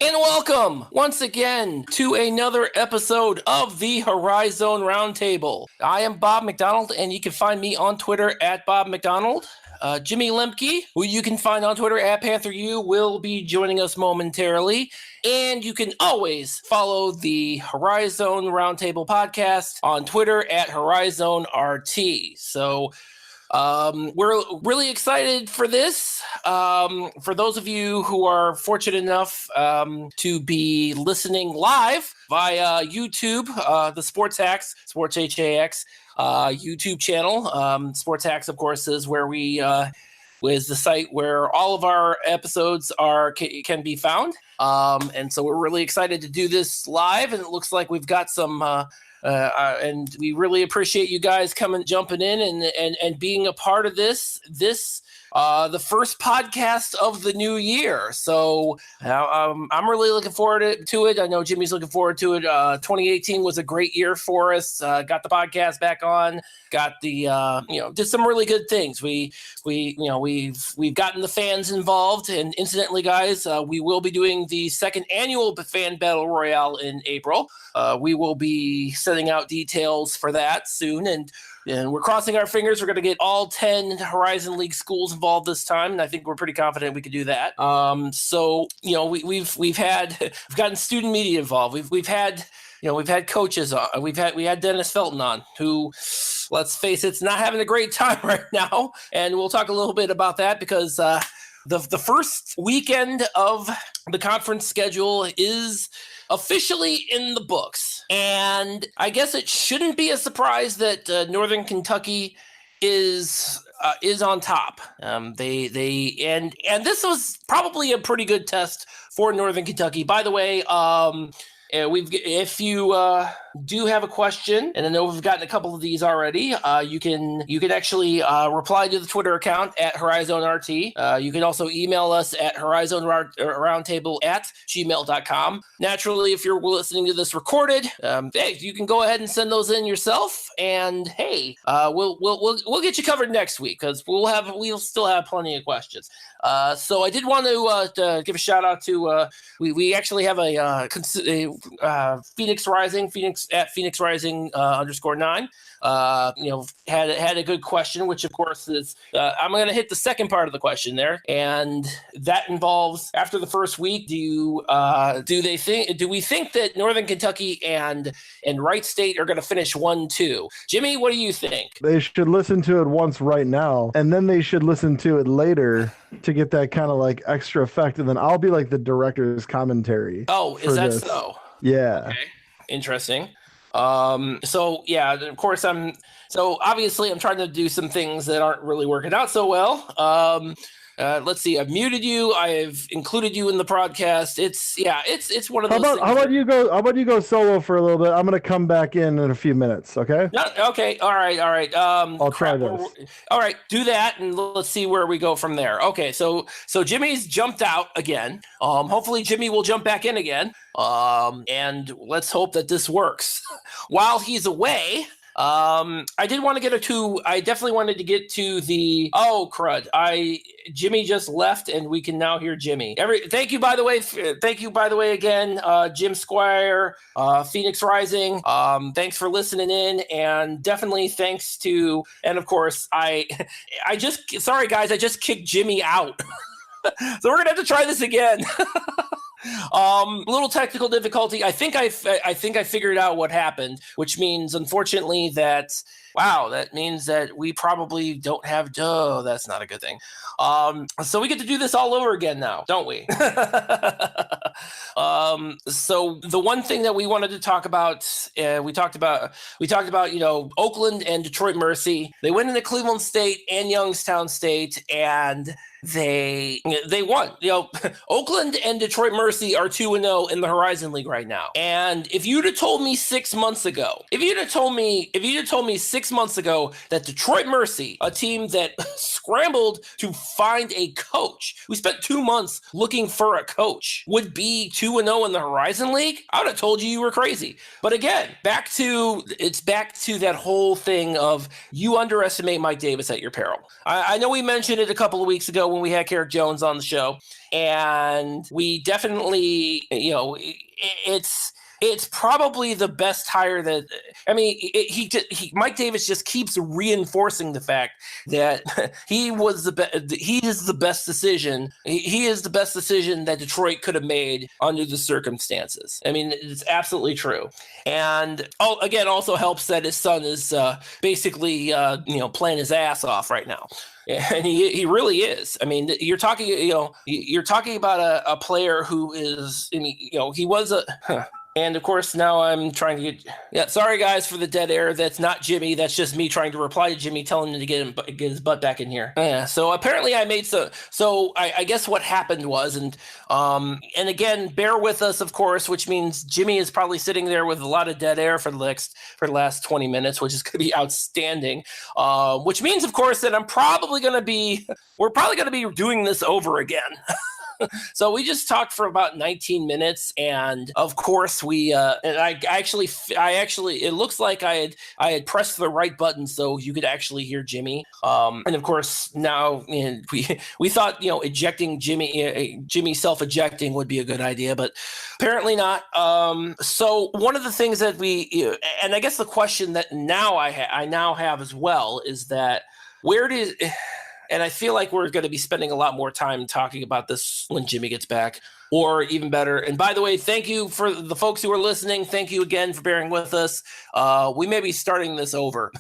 And welcome once again to another episode of the Horizon Roundtable. I am Bob McDonald, and you can find me on Twitter at Bob McDonald. Jimmy Lemke, who you can find on Twitter at PantherU, will be joining us momentarily. And you can always follow the Horizon Roundtable podcast on Twitter at HorizonRT. So we're really excited for this. For those of you who are fortunate enough to be listening live via YouTube, the Sports Hacks, Sports HAX YouTube channel. Sports Hacks, of course, is where is the site where all of our episodes can be found. And so we're really excited to do this live, and it looks like we've got some. And we really appreciate you guys jumping in and being a part of this. The first podcast of the new year. So I'm really looking forward to it. I know Jimmy's looking forward to it. 2018 was a great year for us. Got the podcast back on. Got the did some really good things. We've gotten the fans involved, and incidentally, guys, we will be doing the second annual Fan Battle Royale in April. We will be sending out details for that soon, and we're crossing our fingers. We're going to get all 10 Horizon League schools involved this time, and I think we're pretty confident we could do that. So we've gotten student media involved. We've had coaches on. We had Dennis Felton on, who, let's face it, is not having a great time right now, and we'll talk a little bit about that because the first weekend of the conference schedule is officially in the books, and I guess it shouldn't be a surprise that Northern Kentucky is on top. They this was probably a pretty good test for Northern Kentucky. By the way, if you do have a question, and I know we've gotten a couple of these already, you can actually reply to the Twitter account at HorizonRT. You can also email us at horizonroundtable@gmail.com. Naturally, if you're listening to this recorded, hey, you can go ahead and send those in yourself, and hey, we'll get you covered next week because we'll still have plenty of questions. So I did want to give a shout out to we actually have a Phoenix Rising _9. Had a good question, which of course is I'm going to hit the second part of the question there, and that involves, after the first week, do we think that Northern Kentucky and Wright State are going to finish 1-2? Jimmy, what do you think? They should listen to it once right now, and then they should listen to it later to get that kind of like extra effect, and then I'll be like the director's commentary. Oh, is that so? Yeah. Okay. Interesting. So yeah, of course obviously I'm trying to do some things that aren't really working out so well. Let's see. I've muted you. I've included you in the podcast. It's one of those things. How about you go solo for a little bit? I'm going to come back in a few minutes. Okay. Okay. All right. I'll try this. All right. Do that, and let's see where we go from there. Okay. So Jimmy's jumped out again. Hopefully Jimmy will jump back in again. And let's hope that this works. While he's away, I definitely wanted to get to the, oh crud, Jimmy just left, and we can now hear Jimmy. Thank you by the way again, Jim Squire, Phoenix Rising. Thanks for listening in, and definitely thanks to, and of course sorry guys, I just kicked Jimmy out. So we're gonna have to try this again. Little technical difficulty. I think I figured out what happened, which means, unfortunately, that means that we probably don't have. Oh, that's not a good thing. So we get to do this all over again now, don't we? So the one thing that we wanted to talk about, we talked about, Oakland and Detroit Mercy. They went into Cleveland State and Youngstown State, and they won. Oakland and Detroit Mercy are 2-0 in the Horizon League right now. And if you'd have told me 6 months ago, that Detroit Mercy, a team that scrambled to find a coach, we spent 2 months looking for a coach, would be 2-0 in the Horizon League, I would have told you were crazy. But again, back to that whole thing of you underestimate Mike Davis at your peril. I know we mentioned it a couple of weeks ago ago when we had Carrick Jones on the show, and we definitely, it's probably the best hire that, Mike Davis just keeps reinforcing the fact that he is the best decision. He is the best decision that Detroit could have made under the circumstances. I mean, it's absolutely true. And again, also helps that his son is basically playing his ass off right now. And he really is. I mean, you're talking about a player who is, he was and of course, now I'm trying to get. Sorry guys for the dead air. That's not Jimmy. That's just me trying to reply to Jimmy, telling him to get his butt back in here. Yeah. So apparently, I made so I guess what happened was, and again, bear with us, of course, which means Jimmy is probably sitting there with a lot of dead air for the last 20 minutes, which is going to be outstanding. Which means, of course, that we're probably going to be doing this over again. So we just talked for about 19 minutes, and of course I actually it looks like I had pressed the right button so you could actually hear Jimmy. And of course now we thought ejecting Jimmy self-ejecting would be a good idea, but apparently not. So one of the things that and I guess the question that I now have as well is that and I feel like we're going to be spending a lot more time talking about this when Jimmy gets back, or even better. And by the way, thank you for the folks who are listening. Thank you again for bearing with us. We may be starting this over.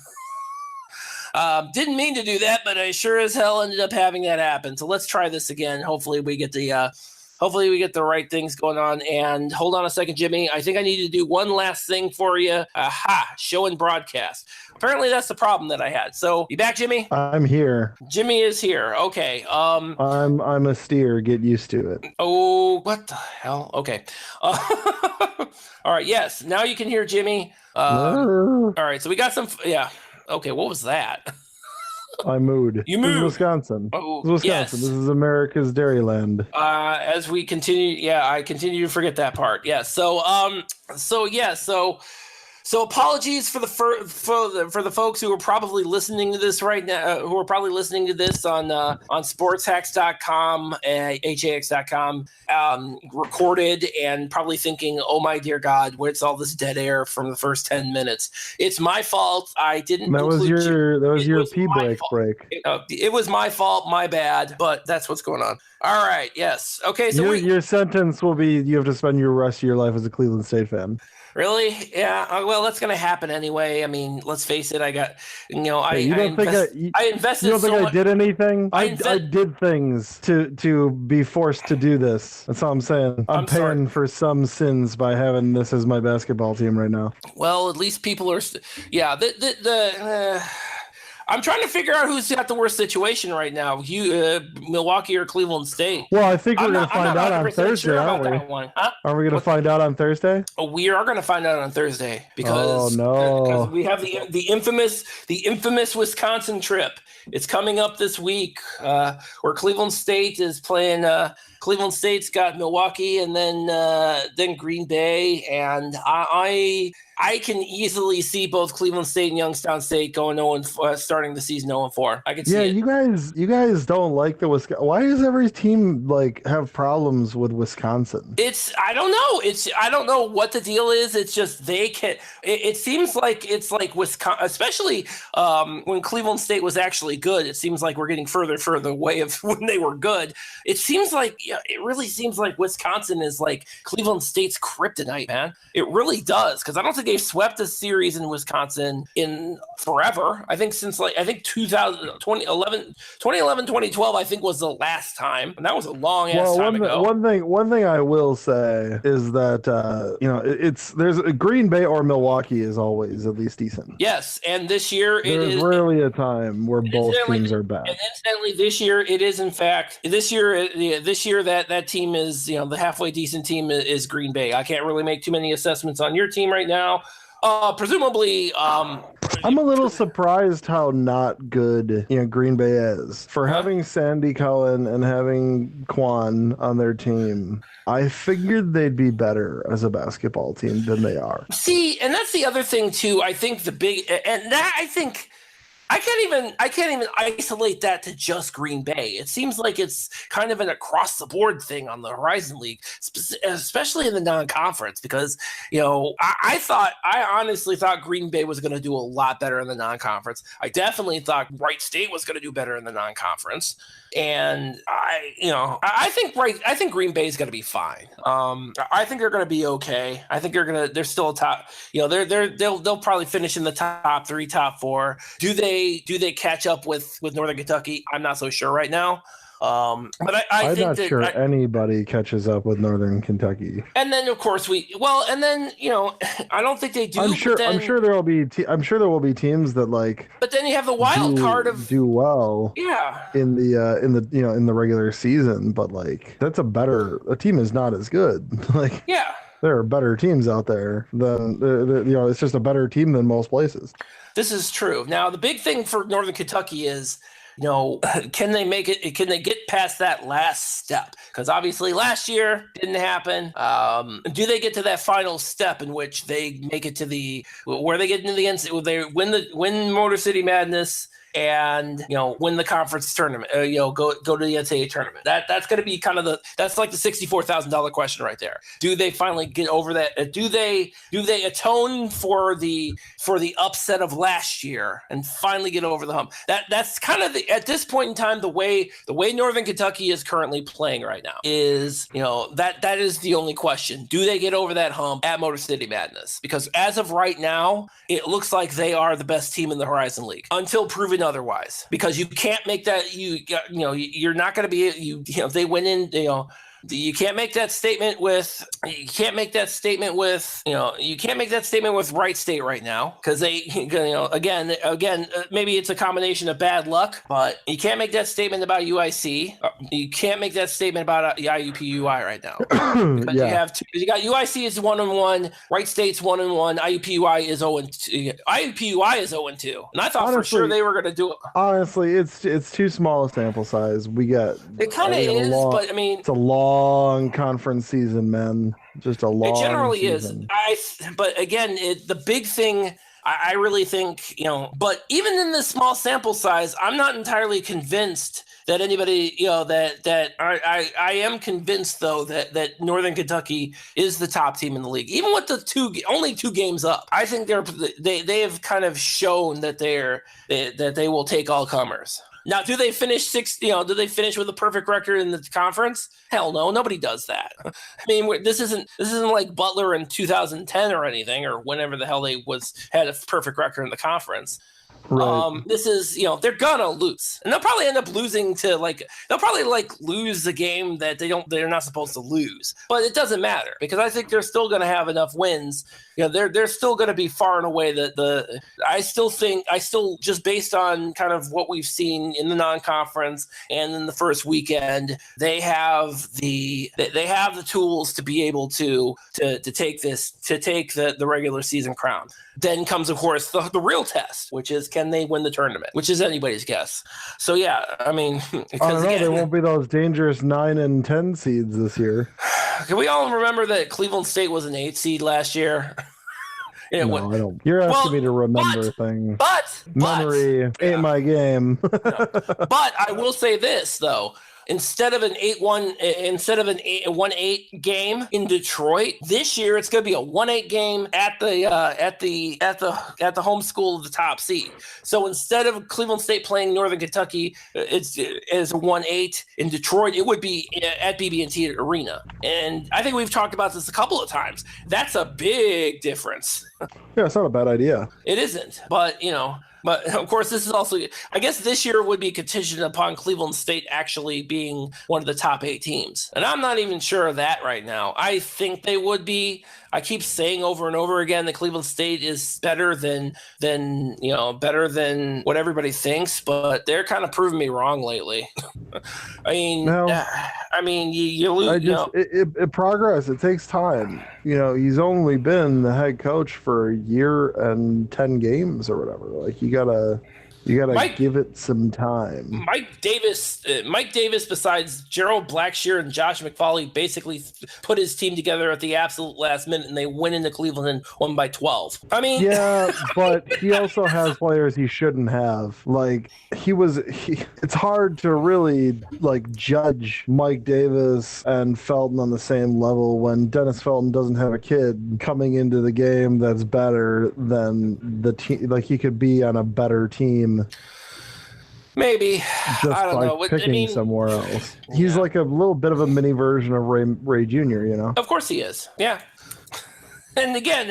Didn't mean to do that, but I sure as hell ended up having that happen. So let's try this again. Hopefully we get the right things going on. And hold on a second, Jimmy. I think I need to do one last thing for you. Aha, show and broadcast. Apparently that's the problem that I had. So you back, Jimmy? I'm here. Jimmy is here. Okay. I'm a steer. Get used to it. Oh, what the hell? Okay. All right. Yes. Now you can hear Jimmy. All right. So we got some. Yeah. Okay. What was that? I moved. You moved. This is Wisconsin. Oh, this is Wisconsin. yes. This is America's Dairyland. As we continue, I continue to forget that part. Yeah. So apologies for the folks who are probably listening to this right now, who are probably listening to this on sportshacks.com, hax.com, recorded, and probably thinking, oh my dear God, where's all this dead air from the first 10 minutes? It's my fault. I didn't. That was your pee break. It was my fault. My bad. But that's what's going on. All right. Yes. Okay. So your sentence will be: you have to spend your rest of your life as a Cleveland State fan. Really? Yeah. Well, that's going to happen anyway. I mean, let's face it. I got, I invested. You don't think I did anything? I did things to be forced to do this. That's all I'm saying. I'm paying for some sins by having this as my basketball team right now. Well, at least people are. I'm trying to figure out who's got the worst situation right now. Milwaukee or Cleveland State? Well, I think we're going to find out on Thursday, aren't we? Huh? Are we going to find out on Thursday? We are going to find out on Thursday because we have the infamous Wisconsin trip. It's coming up this week, where Cleveland State is playing. Cleveland State's got Milwaukee and then Green Bay, and I can easily see both Cleveland State and Youngstown State going 0 starting the season 0-4. I can see it. you guys don't like the Wisconsin. Why does every team have problems with Wisconsin? I don't know. I don't know what the deal is. It's just they can. It seems like it's like Wisconsin, especially when Cleveland State was actually good. It seems like we're getting further away of when they were good. It seems like it really seems like Wisconsin is like Cleveland State's kryptonite, man. It really does, because I don't think they've swept a series in Wisconsin in forever. I think since 2011, 2012, I think was the last time, and that was a long ass time ago. One thing I will say is that there's a Green Bay or Milwaukee is always at least decent. Yes, and this year there's rarely a time where both teams are bad. And incidentally, this year it is in fact this year that team is the halfway decent team is Green Bay. I can't really make too many assessments on your team right now. Presumably, I'm a little surprised how not good Green Bay is for having Sandy Cullen and having Quan on their team. I figured they'd be better as a basketball team than they are. See, and that's the other thing too. I think I can't even isolate that to just Green Bay. It seems like it's kind of an across the board thing on the Horizon League, especially in the non-conference, because I honestly thought Green Bay was going to do a lot better in the non-conference. I definitely thought Wright State was going to do better in the non-conference. And I think Green Bay is going to be fine. I think they're going to be okay. I think they're still a top. They'll probably finish in the top 3, top 4. Do they catch up with Northern Kentucky? I'm not so sure right now. But I'm not sure anybody catches up with Northern Kentucky. And then of course I don't think they do. I'm sure there will be teams that like. But then you have the wild card of do well. Yeah. In the regular season, but like a team is not as good. Like yeah. There are better teams out there than it's just a better team than most places. This is true. Now the big thing for Northern Kentucky is, can they make it? Can they get past that last step? Because obviously last year didn't happen. Do they get to that final step in which they make it to where they get into the end? They win Motor City Madness and win the conference tournament. Go to the NCAA tournament. That's going to be kind of that's like the $64,000 question right there. Do they finally get over that? Do they atone for the upset of last year and finally get over the hump? That's kind of at this point in time the way Northern Kentucky is currently playing right now is that is the only question. Do they get over that hump at Motor City Madness? Because as of right now, it looks like they are the best team in the Horizon League until proven otherwise, because you can't make that you're not going to be if they went in you can't make that statement with Wright State right now, because they again maybe it's a combination of bad luck, but you can't make that statement about UIC. You can't make that statement about IUPUI right now. Because you got UIC is 1-1, Wright State's 1-1, IUPUI is 0-2. IUPUI is 0-2, and I thought for sure they were going to do it. Honestly, it's too small a sample size. It kind of is, but I mean, it's a long conference season, man. Just a long. It generally season. But again, the big thing. I really think But even in this small sample size, I'm not entirely convinced that anybody that I am convinced though that Northern Kentucky is the top team in the league, even with the only 2 games up. I think they have kind of shown that they will take all comers. Now, do they finish do they finish with a perfect record in the conference? Hell no, nobody does that. I mean, this isn't like Butler in 2010 or anything, or whenever the hell they had a perfect record in the conference. Right. This is, they're gonna lose, and they'll probably end up losing to lose a game that they're not supposed to lose. But it doesn't matter, because I think they're still gonna have enough wins. They're still gonna be far and away I still just based on kind of what we've seen in the non-conference and in the first weekend, they have the tools to be able to take the regular season crown. Then comes, of course, the real test, which is, can they win the tournament? Which is anybody's guess. So yeah, I mean, there won't be those dangerous 9 and 10 seeds this year. Can we all remember that Cleveland State was an 8 seed last year? I don't. You're asking me to remember things. But memory ain't my game. But I will say this though. Instead of an 1-8 game in Detroit this year, it's going to be a 1-8 game at the home school of the top seed. So instead of Cleveland State playing Northern Kentucky, it's as a 1-8 in Detroit, it would be at BB&T Arena. And I think we've talked about this a couple of times. That's a big difference. Yeah, it's not a bad idea. It isn't, but But of course, this is also, I guess this year would be contingent upon Cleveland State actually being one of the top 8 teams. And I'm not even sure of that right now. I think they would be. I keep saying over and over again that Cleveland State is better than what everybody thinks, but they're kind of proving me wrong lately. You lose. It progress. It takes time. He's only been the head coach for a year and 10 games or whatever. Like you gotta You got to give it some time. Mike Davis, besides Gerald Blackshear and Josh McFawley, basically put his team together at the absolute last minute, and they went into Cleveland and won by 12. I mean, yeah, but he also has players he shouldn't have. Like it's hard to really like judge Mike Davis and Felton on the same level when Dennis Felton doesn't have a kid coming into the game that's better than the team. Like he could be on a better team. Maybe. Just I don't by know. picking somewhere else. He's like a little bit of a mini version of Ray Jr., you know? Of course he is. Yeah. And again,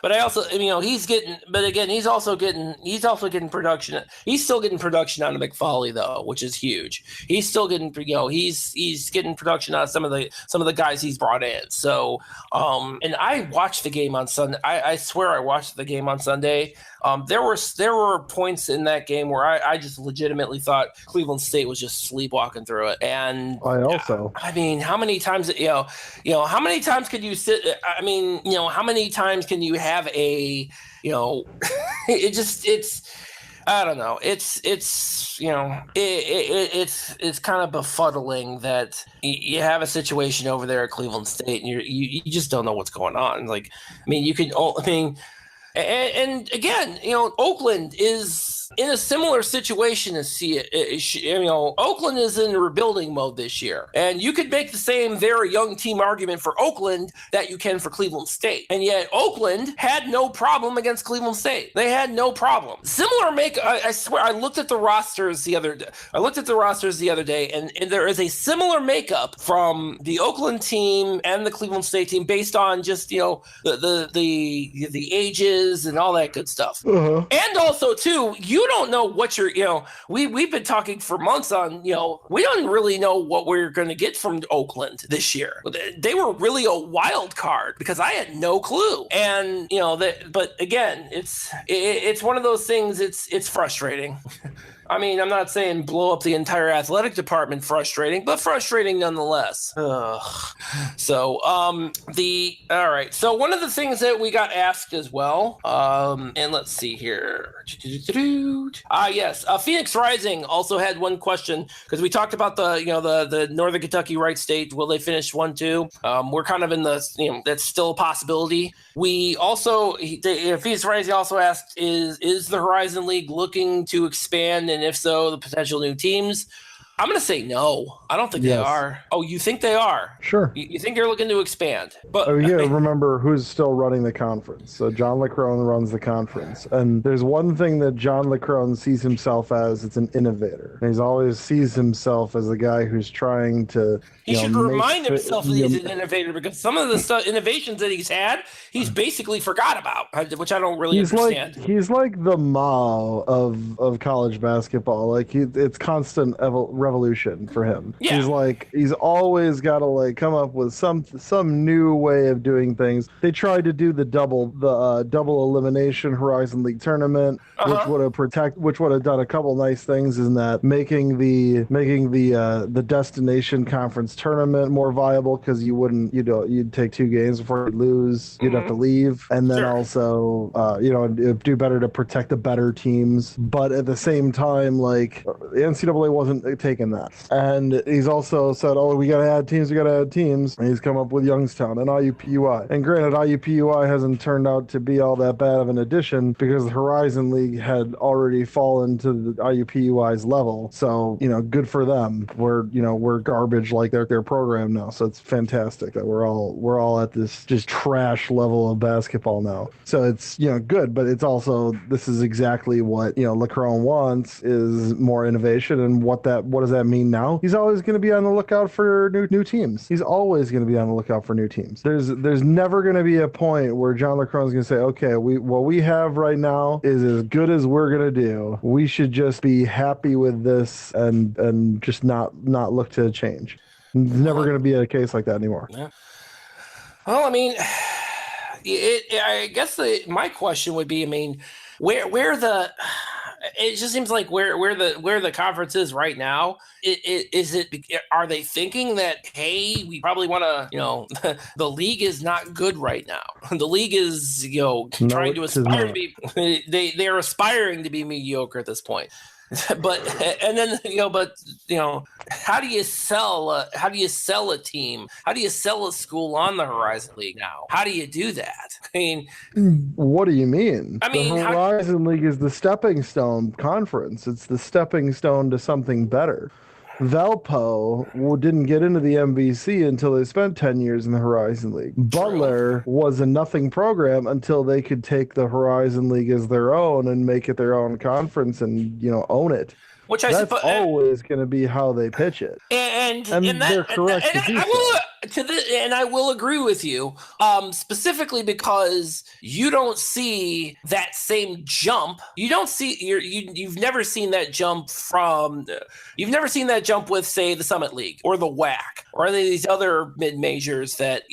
but I also, he's also getting production. He's still getting production out of McFawley though, which is huge. He's still getting, he's getting production out of some of the guys he's brought in. So, and I watched the game on Sunday. I swear I watched the game on Sunday. There were points in that game where I just legitimately thought Cleveland State was just sleepwalking through it. And I mean, how many times, how many times could you sit? I mean, how many times can you have a, I don't know. It's kind of befuddling that you have a situation over there at Cleveland State and you just don't know what's going on. Like, I mean, and again, Oakland is in a similar situation as Oakland is in rebuilding mode this year, and you could make the same very young team argument for Oakland that you can for Cleveland State, and yet Oakland had no problem against Cleveland State. They had no problem. Similar I swear, I looked at the rosters the other day, and there is a similar makeup from the Oakland team and the Cleveland State team based on just the ages and all that good stuff. Uh-huh. And also too, you don't know what we've been talking for months on, we don't really know what we're going to get from Oakland this year. They were really a wild card because I had no clue. And, but again, it's one of those things. It's frustrating. I mean, I'm not saying blow up the entire athletic department frustrating, but frustrating nonetheless. Ugh. So, all right. So one of the things that we got asked as well, and let's see here. Yes. Phoenix Rising also had one question because we talked about the Northern Kentucky Wright State. Will they finish 1-2? We're kind of in that's still a possibility. We also, Phoenix Rising also asked, is the Horizon League looking to expand? And if so, the potential new teams? I'm going to say no. I don't think they are. Oh, you think they are? Sure. You think they're looking to expand? But remember who's still running the conference. So John LeCrone runs the conference. And there's one thing that John LeCrone sees himself as, it's an innovator. And he always sees himself as a guy who's trying to He should remind himself that he's an innovator because some of the innovations that he's had, he's basically forgot about, which I don't really understand. He's like the Mao of college basketball. Like it's constant revolution for him. Yeah. He's always got to come up with some new way of doing things. They tried to do the double elimination Horizon League tournament, which would have done a couple nice things in that making the destination conference tournament more viable because you'd take 2 games before you lose. You'd have to leave, and then also it'd do better to protect the better teams. But at the same time, the NCAA wasn't taking that, and he's also said, "Oh, we gotta add teams. And he's come up with Youngstown and IUPUI. And granted, IUPUI hasn't turned out to be all that bad of an addition because the Horizon League had already fallen to the IUPUI's level. So good for them. We're garbage like their program now. So it's fantastic that we're all at this just trash level of basketball now. So it's good, but it's also this is exactly what LeCrone wants is more innovation. And what does that mean now? He's always going to be on the lookout for new teams. He's always going to be on the lookout for new teams. There's never going to be a point where John LeCrone's going to say, okay, what we have right now is as good as we're going to do. We should just be happy with this and just not look to change. It's never going to be a case like that anymore. Yeah. Well, I mean, I guess my question would be, where the it just seems like where the conference is right now. Are they thinking that, hey, we probably want to, the league is not good right now. The league is trying to aspire to be. They're aspiring to be mediocre at this point. But how do you sell a team? How do you sell a school on the Horizon League now? How do you do that? I mean, what do you mean? I mean, the Horizon League is the stepping stone conference. It's the stepping stone to something better. Valpo didn't get into the MVC until they spent 10 years in the Horizon League. Butler was a nothing program until they could take the Horizon League as their own and make it their own conference and, own it. Which that's always going to be how they pitch it, and they're correct to do so. And I will agree with you, specifically because you don't see that same jump. You don't see you've never seen that jump you've never seen that jump with, say, the Summit League or the WAC or any of these other mid majors that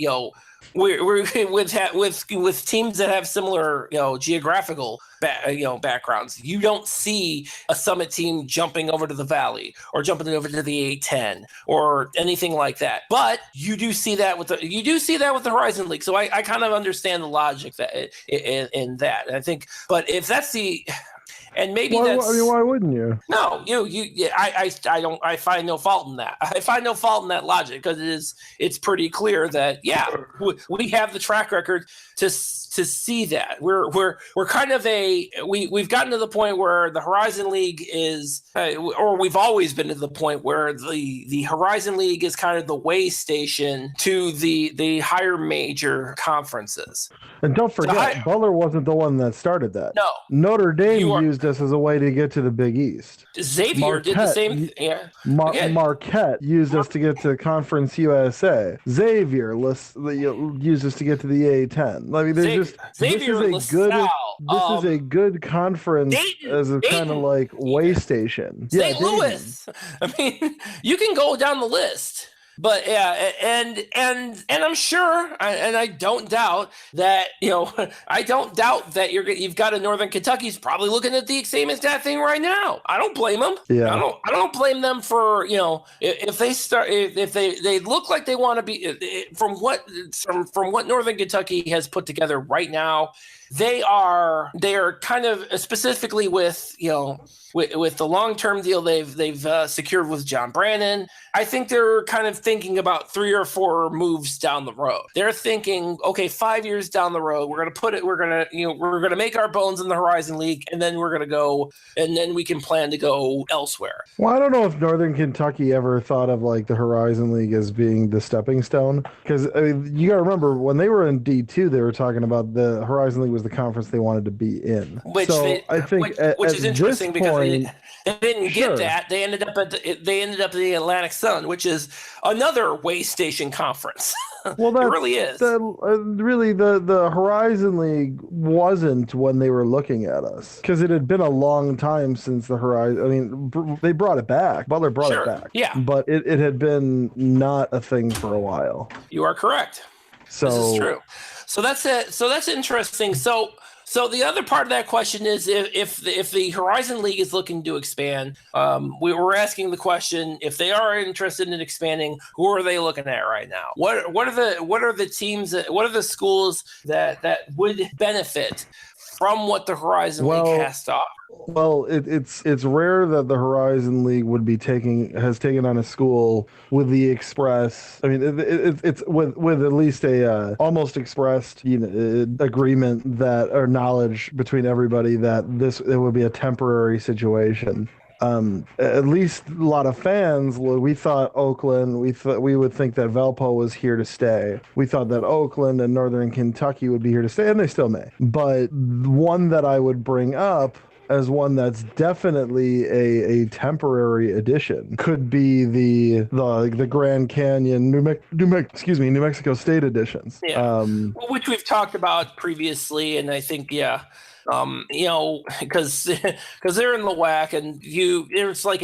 we're with teams that have similar geographical backgrounds. You don't see a Summit team jumping over to the Valley or jumping over to the A10 or anything like that. But you do see that with the Horizon League. So I kind of understand the logic that in that. And I think, but if that's the And maybe that's. I mean, why wouldn't you? No, I find no fault in that. I find no fault in that logic because it's pretty clear that we have the track record to see that we're kind of we've gotten to the point where the Horizon League is, or we've always been to the point where the Horizon League is kind of the way station to the higher major conferences. And don't forget, Butler wasn't the one that started that. No, Notre Dame used us as a way to get to the Big East. Xavier did the same. Yeah, Marquette used us to get to Conference USA. Xavier used us to get to the A10. I mean, this is a good conference as a kind of like way station. St. Louis. I mean, you can go down the list. But yeah, and I'm sure, and I don't doubt that you've got a Northern Kentucky's probably looking at the same exact thing right now. I don't blame them. Yeah, I don't blame them for if they look like they want to be from what Northern Kentucky has put together right now. They are kind of specifically with the long-term deal they've secured with John Brannon. I think they're kind of thinking about 3 or 4 moves down the road. They're thinking, okay, 5 years down the road, we're going to make our bones in the Horizon League, and then we're going to go, and then we can plan to go elsewhere. Well, I don't know if Northern Kentucky ever thought of like the Horizon League as being the stepping stone, because I mean, you got to remember when they were in D2, they were talking about the Horizon League was the conference they wanted to be in. Which is interesting because they didn't get that. They ended up at the Atlantic Sun, which is another way station conference. Well, it really is. The Horizon League wasn't when they were looking at us, because it had been a long time since the Horizon. I mean, they brought it back. Butler brought it back. Yeah, but it had been not a thing for a while. You are correct. So this is true. So that's it. So that's interesting. So the other part of that question is if the Horizon League is looking to expand, we were asking the question, if they are interested in expanding, who are they looking at right now? What are the teams? What are the schools that would benefit from what the Horizon League has to offer? Well, it's rare that the Horizon League has taken on a school with the express. I mean, it's with at least a almost expressed agreement that, or knowledge between everybody that it would be a temporary situation. At least a lot of fans, we thought Oakland, we would think that Valpo was here to stay. We thought that Oakland and Northern Kentucky would be here to stay, and they still may. But one that I would bring up as one that's definitely a temporary addition could be the Grand Canyon, New Mexico State editions. Yeah. Which we've talked about previously, and I think, Because they're in the WAC, and there's like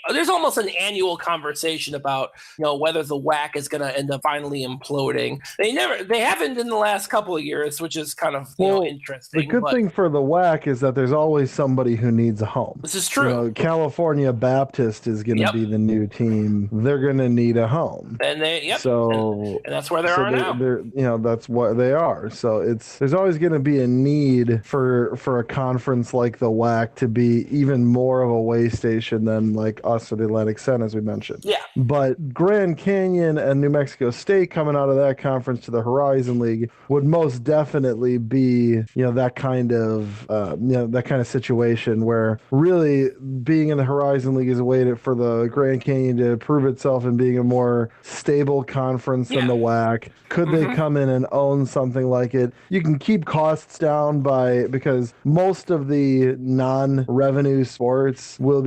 there's almost an annual conversation about whether the WAC is going to end up finally imploding. They haven't in the last couple of years, which is kind of interesting. The good thing for the WAC is that there's always somebody who needs a home. This is true. California Baptist is going to be the new team. They're going to need a home, and so and that's where they are now. That's what they are. So there's always going to be a need for a conference like the WAC to be even more of a way station than like us or the Atlantic 10, as we mentioned. Yeah. But Grand Canyon and New Mexico State coming out of that conference to the Horizon League would most definitely be that kind of situation where really being in the Horizon League is a way for the Grand Canyon to prove itself and being a more stable conference than the WAC. Could they come in and own something like it? You can keep costs down because most of the non-revenue sports will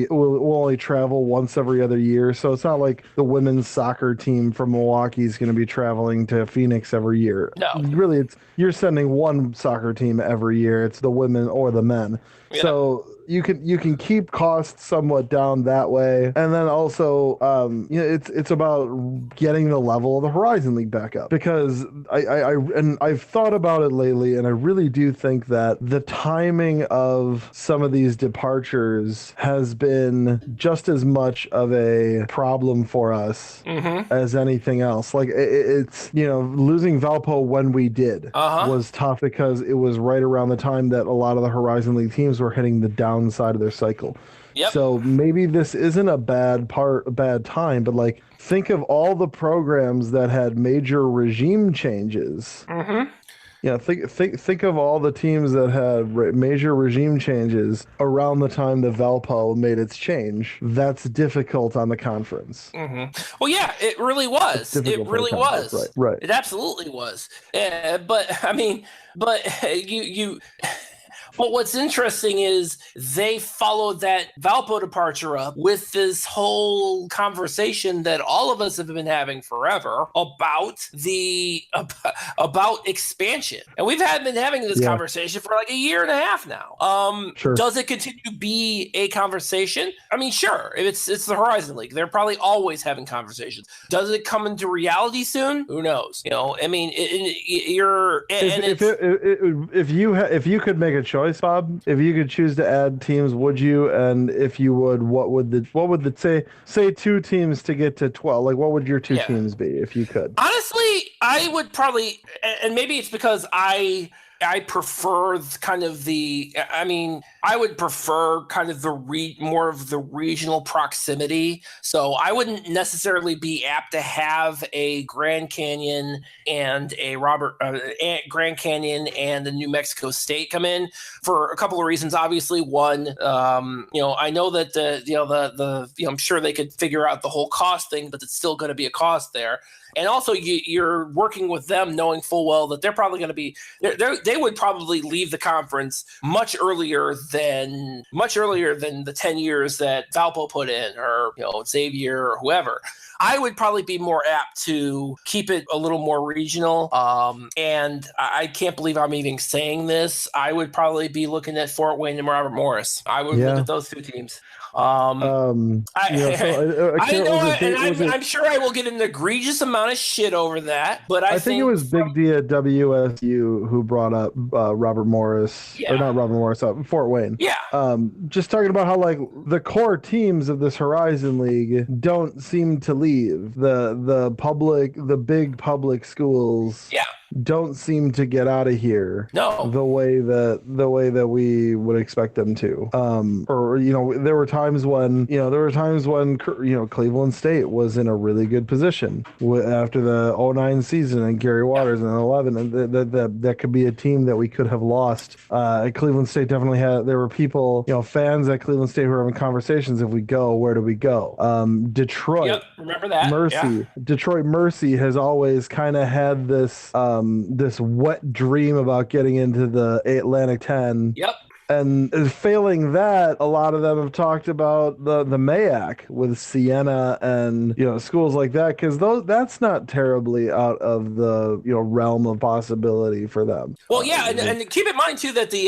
only travel once every other year. So it's not like the women's soccer team from Milwaukee is going to be traveling to Phoenix every year. No. Really, you're sending one soccer team every year. It's the women or the men. Yeah. So you can keep costs somewhat down that way, and then also it's about getting the level of the Horizon League back up, because I've thought about it lately, and I really do think that the timing of some of these departures has been just as much of a problem for us as anything else. Like it's losing Valpo when we did was tough, because it was right around the time that a lot of the Horizon League teams were hitting the downside of their cycle. Yep. So maybe this isn't a bad time, but like think of all the programs that had major regime changes. Think of all the teams that had major regime changes around the time the Valpo made its change. That's difficult on the conference. Well, yeah, it really was. It really was. Right. It absolutely was. But what's interesting is they followed that Valpo departure up with this whole conversation that all of us have been having forever about expansion, and we've been having this conversation for like a year and a half now. Sure. Does it continue to be a conversation? I mean, sure. It's the Horizon League. They're probably always having conversations. Does it come into reality soon? Who knows? I mean, if you could make a choice, Bob, if you could choose to add teams, would you? And if you would, what would the say two teams to get to 12? Like, what would your two teams be if you could? Honestly, I would probably, and maybe it's because I prefer kind of I would prefer kind of more of the regional proximity. So I wouldn't necessarily be apt to have a Grand Canyon and Grand Canyon and the New Mexico State come in for a couple of reasons. Obviously, one, I know that I'm sure they could figure out the whole cost thing, but it's still going to be a cost there. And also, you're working with them knowing full well that they're probably going to be they would probably leave the conference much earlier than the 10 years that Valpo put in, or Xavier or whoever. I would probably be more apt to keep it a little more regional. And I can't believe I'm even saying this. I would probably be looking at Fort Wayne and Robert Morris. I would look at those two teams. I'm sure I will get an egregious amount of shit over that, but I think it was Big D at WSU who brought up Robert Morris, or not Robert Morris, Fort Wayne. Yeah. Just talking about how like the core teams of this Horizon League don't seem to leave. The big public schools. Yeah. Don't seem to get out of here the way that we would expect them to. There were times when Cleveland State was in a really good position after the 2009 season and Gary Waters and 11, and that could be a team that we could have lost. Cleveland State definitely there were people, fans at Cleveland State who were having conversations. If we go, where do we go? Detroit, remember that? Mercy, Detroit Mercy has always kind of had this wet dream about getting into the Atlantic 10. Yep. And failing that, a lot of them have talked about the MAAC with Siena and schools like that, because that's not terribly out of the realm of possibility for them. Well, yeah, and keep in mind too that the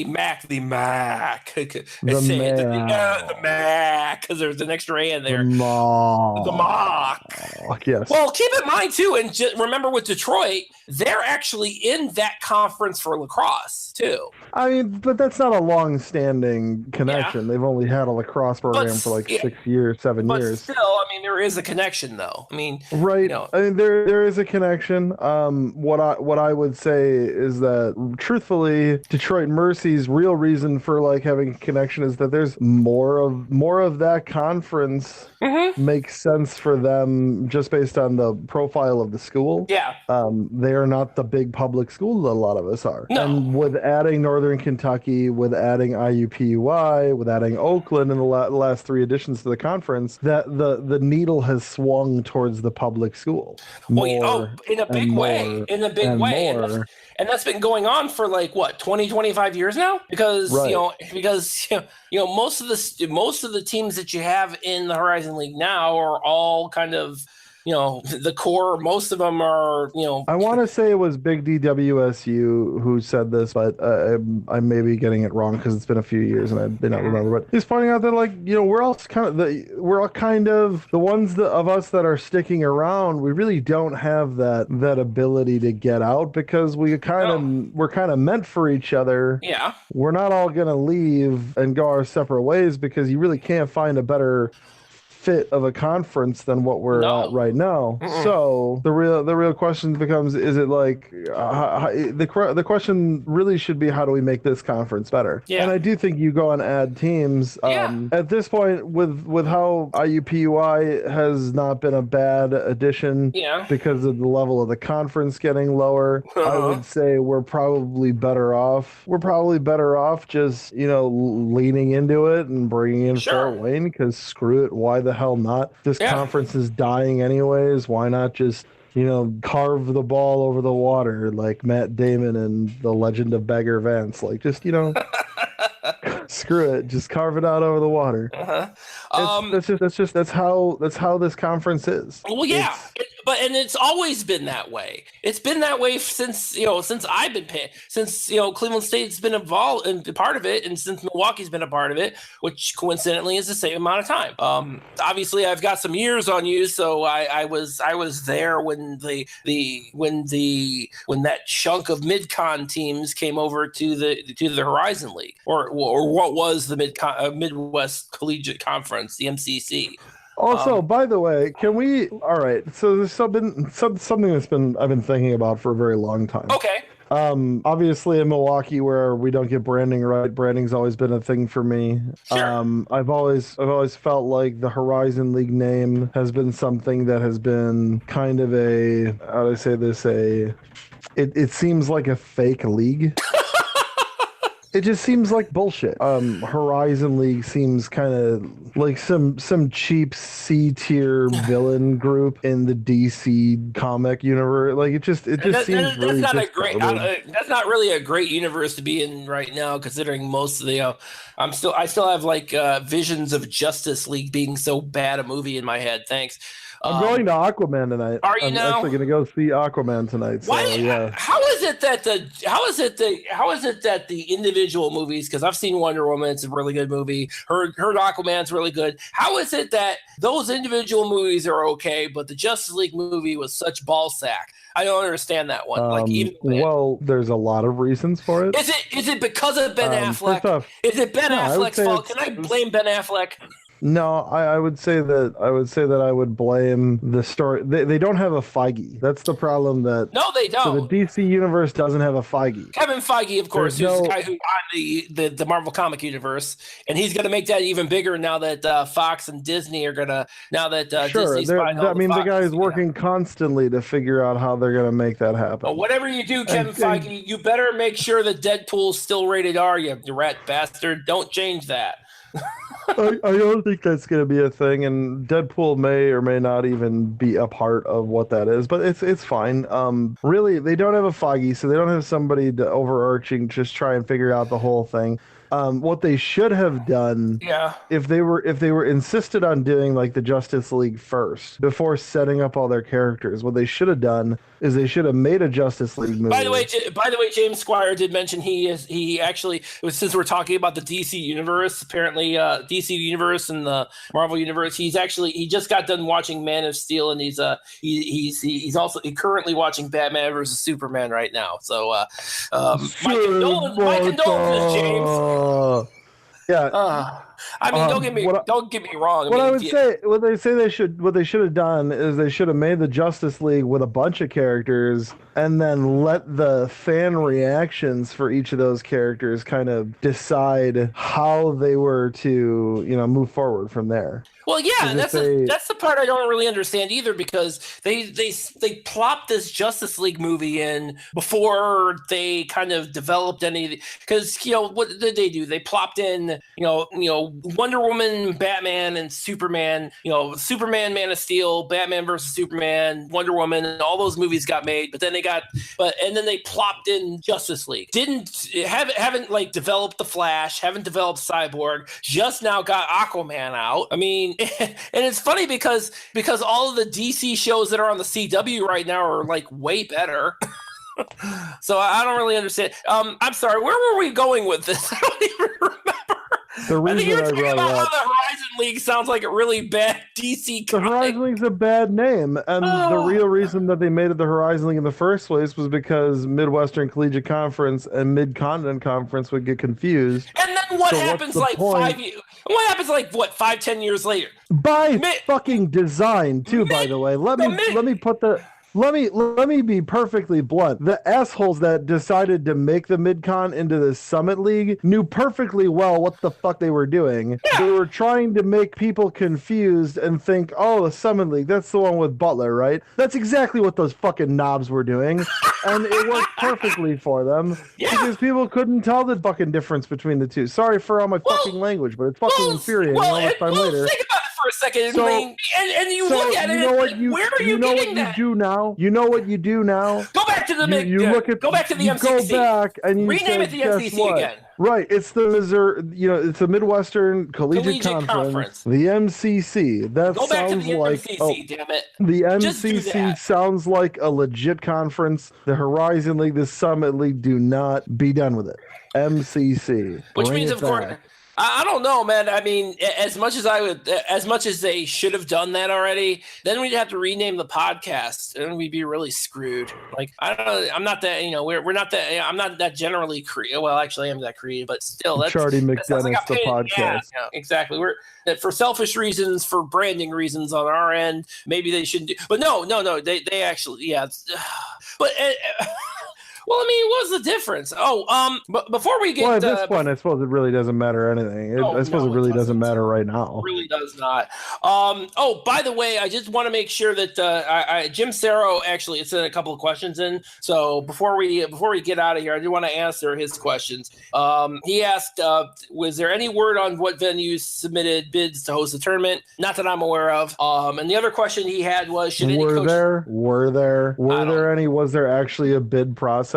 MAC, the MAC, because there's an extra A in there. The MAC. Yes. Well, keep in mind too, and remember with Detroit, they're actually in that conference for lacrosse too. I mean, but that's not a long-standing connection. Yeah. They've only had a lacrosse program for like 6 years, 7 years. But still, I mean, there is a connection, though. I mean, right? I mean, there is a connection. What I would say is that, truthfully, Detroit Mercy's real reason for like having a connection is that there's more of that conference. Mm-hmm. Makes sense for them just based on the profile of the school. Yeah. They are not the big public school that a lot of us are. No. And with adding Northern Kentucky, with adding IUPUI, with adding Oakland in the last 3 editions to the conference, that the needle has swung towards the public school. In a big way. And that's been going on for like what, 20, 25 years now? Because most of the teams that you have in the Horizon League now are all kind of the core. Most of them are, I want to say it was Big DWSU who said this, but I may be getting it wrong because it's been a few years and I may not remember. But he's pointing out that we're all kind of the ones of us that are sticking around. We really don't have that ability to get out because we're kind of meant for each other. Yeah, we're not all gonna leave and go our separate ways because you really can't find a better fit of a conference than what we're at right now. Mm-mm. So the real question becomes: is it like the question really should be how do we make this conference better? Yeah. And I do think you go and add teams. At this point, with how IUPUI has not been a bad addition, because of the level of the conference getting lower, I would say we're probably better off. We're probably better off just leaning into it and bringing in Fort Wayne because screw it, why the hell not? This conference is dying anyways. Why not just carve the ball over the water like Matt Damon and the Legend of Bagger Vance? Like just screw it, just carve it out over the water. That's how this conference is. Well, yeah, and it's always been that way. It's been that way since I've been paying, since Cleveland State's been involved and part of it, and since Milwaukee's been a part of it, which coincidentally is the same amount of time. Obviously, I've got some years on you, so I was there when that chunk of mid-con teams came over to the Horizon League, or what was the Midwest Collegiate Conference, the MCC. Also, by the way, can we? All right. So there's something that's I've been thinking about for a very long time. Okay. Obviously in Milwaukee where we don't get branding right, branding's always been a thing for me. Sure. I've always felt like the Horizon League name has been something that has been kind of how do I say this? It seems like a fake league. It just seems like bullshit. Horizon League seems kind of like some cheap C-tier villain group in the DC comic universe. Like it just seems really that's not really a great universe to be in right now, considering most of the I still have like visions of Justice League being so bad a movie in my head. Thanks. I'm going to Aquaman tonight. Are you now? I'm actually going to go see Aquaman tonight. So, yeah. How is it that the individual movies? Because I've seen Wonder Woman; it's a really good movie. Heard Aquaman's really good. How is it that those individual movies are okay, but the Justice League movie was such ballsack? I don't understand that one. Well, there's a lot of reasons for it. Is it because of Ben Affleck? Is it Ben Affleck's fault? Can I blame Ben Affleck? No, I would say that I would blame the story. They don't have a Feige. That's the problem. No, they don't. So the DC universe doesn't have a Feige. Kevin Feige, of course, who's the guy who on the Marvel comic universe, and he's going to make that even bigger now that Fox and Disney are going to Disney's buying all the guy is working constantly to figure out how they're going to make that happen. But whatever you do, Kevin Feige, you better make sure that Deadpool's still rated R. You rat bastard! Don't change that. I don't think that's going to be a thing, and Deadpool may or may not even be a part of what that is, but it's fine. Really, they don't have a Foggy, so they don't have somebody to overarching just try and figure out the whole thing. What they should have done, Yeah. if they were insisted on doing like the Justice League first before setting up all their characters, what they should have done is they should have made a Justice League movie. By the way, James Squire did mention he actually, since we're talking about the DC universe, apparently DC universe and the Marvel universe, he just got done watching Man of Steel, and he's also currently watching Batman versus Superman right now. So my condolences, James. Yeah. I mean, don't get me wrong. What they should have done is they should have made the Justice League with a bunch of characters, and then let the fan reactions for each of those characters kind of decide how they were to, move forward from there. Well, yeah, that's the part I don't really understand either, because they plopped this Justice League movie in before they kind of developed any. Because what did they do? They plopped in Wonder Woman, Batman, and Superman. Superman, Man of Steel, Batman versus Superman, Wonder Woman, and all those movies got made. But then they plopped in Justice League. Haven't like developed the Flash, haven't developed Cyborg. Just now got Aquaman out. I mean. And it's funny because all of the DC shows that are on the CW right now are like way better. So I don't really understand. I'm sorry, where were we going with this? I don't even remember. I think you were talking about how the Horizon League sounds like a really bad DC comic. The Horizon League's a bad name, and the real reason that they made it the Horizon League in the first place was because Midwestern Collegiate Conference and Mid-Continent Conference would get confused. And then what happens like 5 years? What happens like 5-10 years later? By fucking design, too. By the way, let me be perfectly blunt. The assholes that decided to make the Mid-Con into the Summit League knew perfectly well what the fuck they were doing. Yeah. They were trying to make people confused and think, oh, the Summit League, that's the one with Butler, right? That's exactly what those fucking knobs were doing. And it worked perfectly for them because people couldn't tell the fucking difference between the two. Sorry for all my fucking language, but it's fucking infuriating all this time later. Think about it for a second, and you look at it. Where are you getting that? You know what you do now? Go back to the go back to the MCC. Go back and you rename it the MCC again. Right, it's the Missouri, it's the Midwestern Collegiate Conference, the MCC. That go back sounds to the like MCC, damn it. The MCC sounds like a legit conference. The Horizon League, the Summit League, do not be done with it. MCC, which means, of course. I don't know, man. I mean, as much as they should have done that already, then we'd have to rename the podcast, and we'd be really screwed. Like, I don't know. I'm not that, we're not that. I'm not that generally creative. Well, actually, I am that creative, but still, that's Charlie McDennis, like the podcast. Yeah, exactly. We're for selfish reasons, for branding reasons on our end. Maybe they shouldn't do. But no. They actually, yeah. But. Well, I mean, what's the difference? But before we get... Well, at this point, I suppose it really doesn't matter anything. I suppose it really doesn't matter right now. It really does not. By the way, I just want to make sure that Jim Sarro actually it's in a couple of questions in. So before we get out of here, I do want to answer his questions. He asked, was there any word on what venues submitted bids to host the tournament? Not that I'm aware of. And the other question he had was, was there actually a bid process?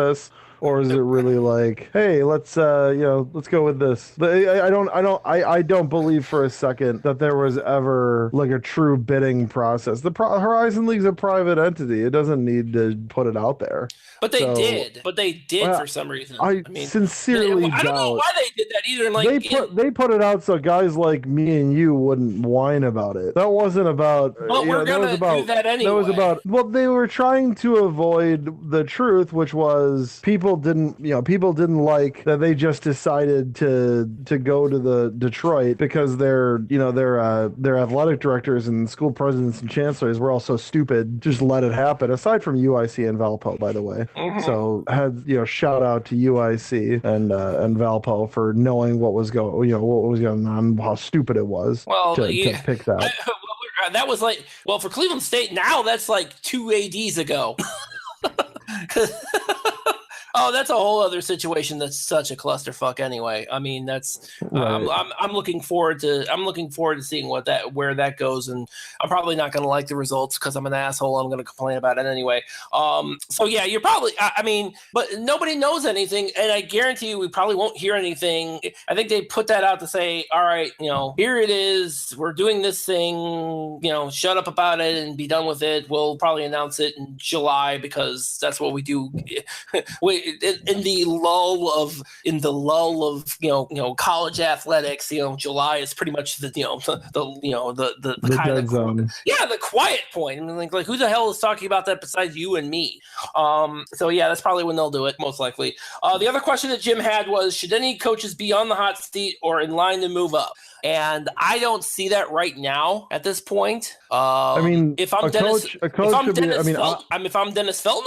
Or is it really like, hey, let's go with this? I don't believe for a second that there was ever like a true bidding process. The Horizon League's a private entity; it doesn't need to put it out there. But they did. But they did for some reason. I sincerely doubt. I don't know why they did that either. Like they put it out so guys like me and you wouldn't whine about it. That wasn't about. But we're gonna do that anyway. That was about. Well, they were trying to avoid the truth, which was people didn't like that they just decided to go to the Detroit because their athletic directors and school presidents and chancellors were all so stupid. Just let it happen. Aside from UIC and Valpo, by the way. Mm-hmm. So shout out to UIC and Valpo for knowing what was going on, how stupid it was to pick that. That was like, well, for Cleveland State now, that's like 2 ADs ago. Oh, that's a whole other situation. That's such a clusterfuck. Anyway, I mean, that's Right. I'm looking forward to seeing where that goes, and I'm probably not going to like the results because I'm an asshole. I'm going to complain about it anyway. So yeah, you're probably. I mean, but nobody knows anything, and I guarantee you, we probably won't hear anything. I think they put that out to say, all right, here it is. We're doing this thing. Shut up about it and be done with it. We'll probably announce it in July because that's what we do. In the lull of college athletics, July is pretty much the kind dead of zone. the quiet point. I mean, like who the hell is talking about that besides you and me? So yeah, that's probably when they'll do it, most likely. The other question that Jim had was, should any coaches be on the hot seat or in line to move up? And I don't see that right now at this point. I mean, if I'm Dennis Felton,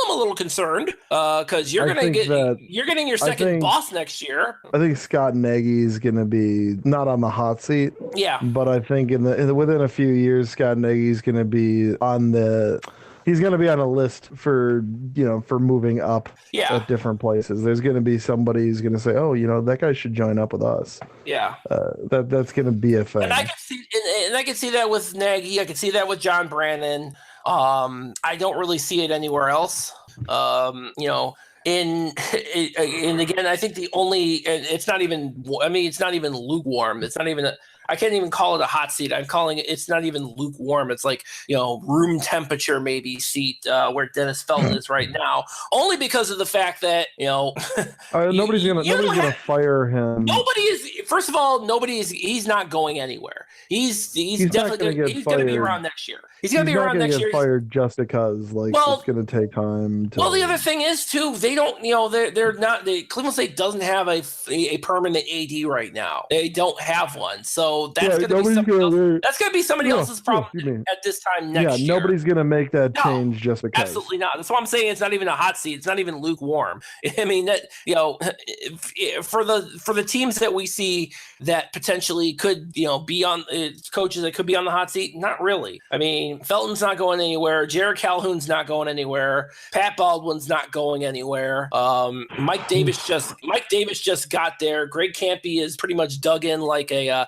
I'm a little concerned because you're getting your second boss next year. I think Scott Nagy's going to be not on the hot seat. Yeah, but I think within a few years, Scott Nagy's going to be on the. He's going to be on a list for moving up at different places. There's going to be somebody who's going to say, oh, that guy should join up with us. Yeah. That's going to be a thing. And I can see that with Nagy. I can see that with John Brannon. I don't really see it anywhere else. And again, I think it's not even lukewarm. It's not even I can't even call it a hot seat. I'm calling it's not even lukewarm. It's like, room temperature maybe seat where Dennis Felton is right now, only because of the fact that, nobody's gonna fire him. First of all, he's not going anywhere. He's definitely going to be around next year. He's going to be around next year. Fired just because it's going to take time. Well, the other thing is too, they don't, they're not. Cleveland State doesn't have a permanent AD right now. They don't have one, so that's going to be somebody else. That's going to be somebody else's problem at this time next year. Yeah, nobody's going to make that change just because. Absolutely not. That's why I'm saying it's not even a hot seat. It's not even lukewarm. I mean that for the teams that we see that potentially could be on coaches that could be on the hot seat, not really. I mean, Felton's not going anywhere. Jared Calhoun's not going anywhere. Pat Baldwin's not going anywhere. Mike Davis just got there. Greg Campy is pretty much dug in like a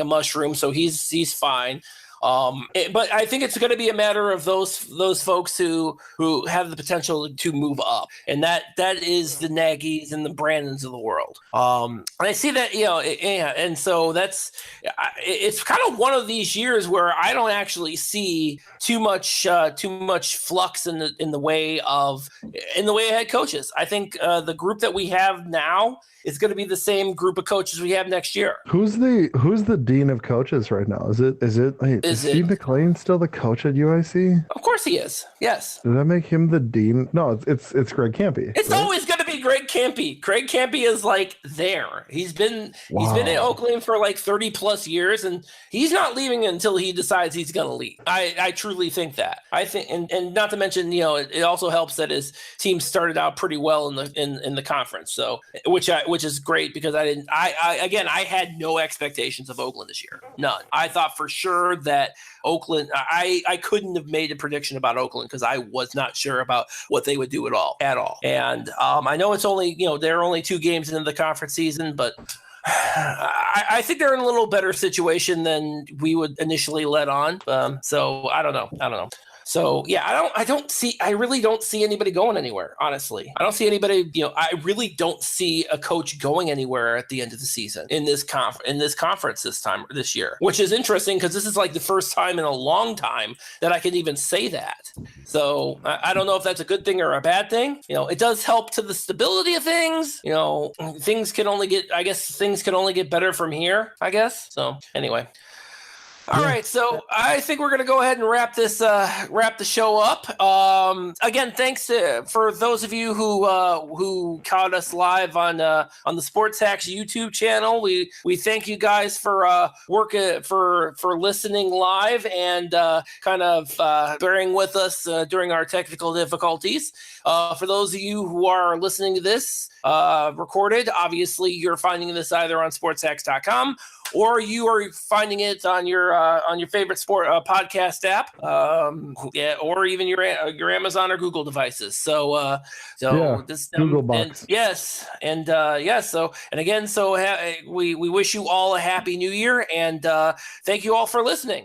mushroom, so he's fine. But I think it's going to be a matter of those folks who have the potential to move up, and that is the Nagys and the Brandons of the world. And I see that, and so it's kind of one of these years where I don't actually see too much flux in the way of head coaches. I think the group that we have now is going to be the same group of coaches we have next year. Who's the dean of coaches right now? Is Steve McLean still the coach at UIC? Of course he is. Yes. Did that make him the dean? No, it's Greg Campy. It's always going to be Greg Campy. Greg Campy is there. He's been in Oakland for like 30 plus years, and he's not leaving until he decides he's going to leave. I truly think that. I think, and not to mention, it also helps that his team started out pretty well in the conference. So which is great because I had no expectations of Oakland this year. None. I thought for sure that Oakland, I couldn't have made a prediction about Oakland because I was not sure about what they would do at all. And I know it's only, there are only 2 games into the conference season, but I think they're in a little better situation than we would initially let on. So I don't know. So yeah, I really don't see anybody going anywhere. Honestly, I don't see anybody. I really don't see a coach going anywhere at the end of the season in this conference this year, which is interesting because this is like the first time in a long time that I can even say that. So I don't know if that's a good thing or a bad thing. It does help to the stability of things. Things can only get better from here, I guess. So anyway. All right, so I think we're going to go ahead and wrap the show up. Again, thanks for those of you who caught us live on the Sports Hacks YouTube channel. We thank you guys for listening live and kind of bearing with us during our technical difficulties. For those of you who are listening to this recorded, obviously you're finding this either on sportshacks.com or you are finding it on your your favorite sport podcast app, or even your Amazon or Google devices. So this Google Box. We wish you all a happy New Year, and thank you all for listening.